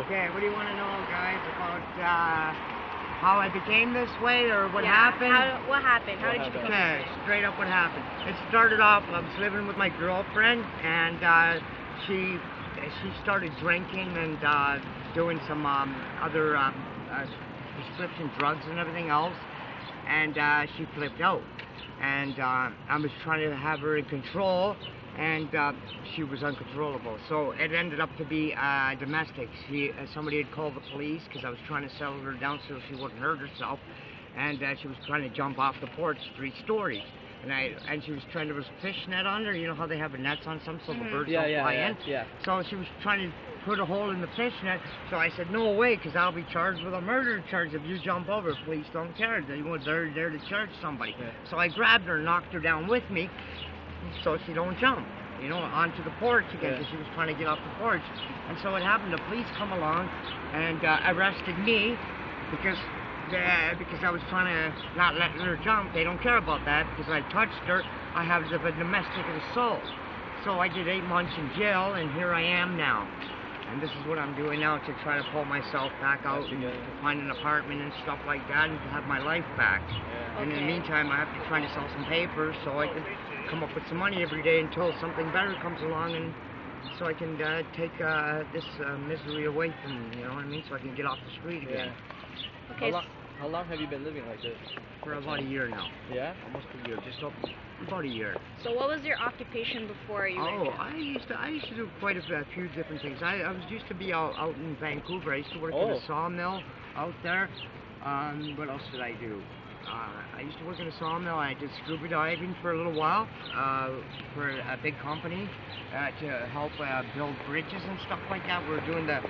Okay, what do you want to know, guys, about how I became this way, or what Yeah, happened? What happened? How did you become Okay, this way? straight up what happened. It started off, I was living with my girlfriend, and she started drinking and doing some other prescription drugs and everything else, and she flipped out. And I was trying to have her in control, and she was uncontrollable. So it ended up to be domestic. Somebody had called the police because I was trying to settle her down so she wouldn't hurt herself, and she was trying to jump off the porch 3 stories. And she was trying to put a fish net on her. You know how they have the nets on some so the birds don't fly in? Yeah. So she was trying to put a hole in the fish net. So I said, no way, because I'll be charged with a murder charge if you jump over. Police don't care. They're there to charge somebody. Yeah. So I grabbed her and knocked her down with me so she don't jump, you know, onto the porch again, because she was trying to get off the porch. And so what happened, the police come along and arrested me because I was trying to not let her jump. They don't care about that because I touched her. I have a domestic assault. So I did 8 months in jail, and here I am now. And this is what I'm doing now to try to pull myself back out and to find an apartment and stuff like that and to have my life back. Yeah. And in the meantime, I have to try to sell some papers so I can come up with some money every day until something better comes along, and so I can take this misery away from me, you know what I mean? So I can get off the street again. Okay. How long have you been living like this? For about a year now. Yeah? Almost a year, just about a year. So what was your occupation before you went I used to do quite a few different things. I used to be out in Vancouver. I used to work in a sawmill out there. What else did I do? I used to work in a sawmill. I did scuba diving for a little while for a big company to help build bridges and stuff like that. We're doing the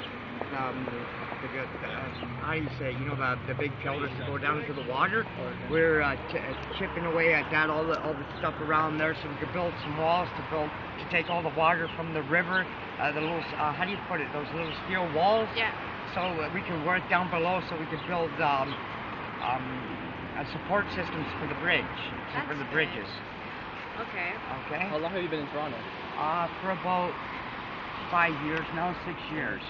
how do you say, you know, the big pillars that go down into the water. We're chipping away at that, all the stuff around there, so we could build some walls to take all the water from the river. The little how do you put it? Those little steel walls. Yeah. So we could work down below, so we could build support systems for the bridge, for the bridges. Okay. Okay. How long have you been in Toronto? For about 5 years now, 6 years.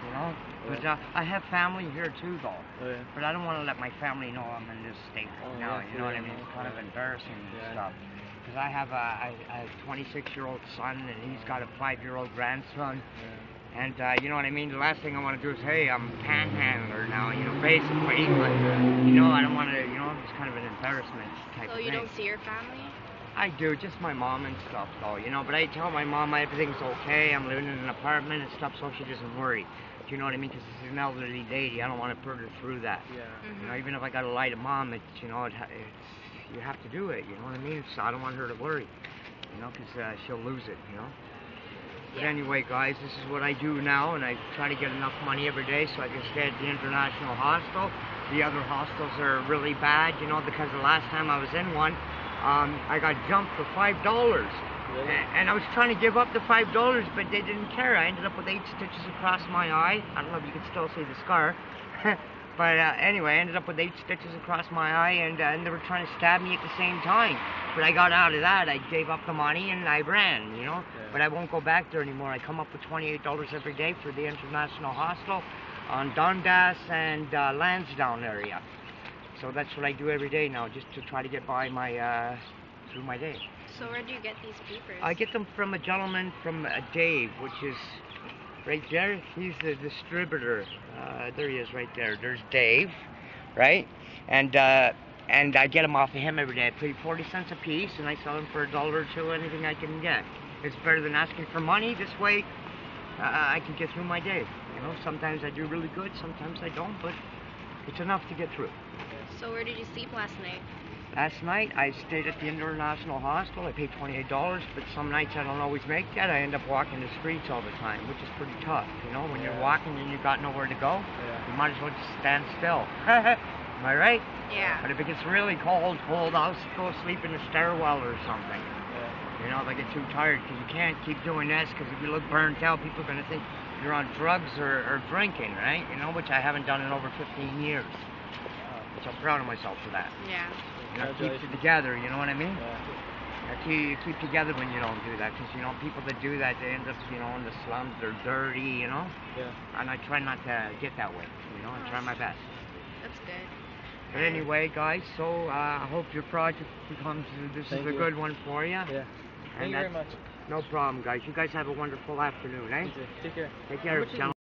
You know, but I have family here too, though. Oh, yeah. But I don't want to let my family know I'm in this state now. You know what I mean? It's kind of embarrassing and stuff. Because I have a 26-year-old son, and he's got a 5-year-old grandson. Yeah. And you know what I mean? The last thing I want to do is, hey, I'm a panhandler now, you know, basically. But, you know, I don't want to, you know, it's kind of an embarrassment type of thing. So you don't see your family? I do, just my mom and stuff, though, you know. But I tell my mom everything's okay. I'm living in an apartment and stuff, so she doesn't worry. Do you know what I mean? Because she's an elderly lady. I don't want to put her through that. Yeah. You know, even if I got to lie to mom, it's, you know, you have to do it. You know what I mean? So I don't want her to worry, you know, because she'll lose it, you know. But anyway, guys, this is what I do now, and I try to get enough money every day so I can stay at the International Hostel. The other hostels are really bad, you know, because the last time I was in one, I got jumped for $5. Really? And I was trying to give up the $5, but they didn't care. I ended up with 8 stitches across my eye. I don't know if you can still see the scar. But anyway, I ended up with 8 stitches across my eye, and they were trying to stab me at the same time. But I got out of that. I gave up the money and I ran, you know. Yeah. But I won't go back there anymore. I come up with $28 every day for the International Hostel on Dundas and Lansdowne area. So that's what I do every day now, just to try to get by my through my day. So where do you get these papers? I get them from a gentleman from Dave, which is right there. He's the distributor. There he is right there. There's Dave, right? And I get them off of him every day. I pay 40 cents a piece, and I sell them for $1 or $2, anything I can get. It's better than asking for money. This way, I can get through my day. You know, sometimes I do really good, sometimes I don't, but it's enough to get through. So where did you sleep last night? Last night, I stayed at the International Hostel. I paid $28, but some nights I don't always make that. I end up walking the streets all the time, which is pretty tough. You know, when you're walking and you've got nowhere to go, you might as well just stand still. Am I right? Yeah. But if it gets really cold, I'll go sleep in the stairwell or something. Yeah. You know, if I get too tired, because you can't keep doing this, because if you look burnt out, people are going to think you're on drugs or drinking, right? You know, which I haven't done in over 15 years. Which I'm proud of myself for that. Yeah. You know, keeps it together, you know what I mean? Yeah. You keep together when you don't do that, because you know people that do that, they end up in the slums. They're dirty, Yeah. And I try not to get that way, I try my best. That's good. But anyway, guys, so I hope your project becomes this Thank is a you. good one for you. Yeah. Thank you very much. No problem, guys. You guys have a wonderful afternoon, eh? You too. Take care. Take care, gentlemen.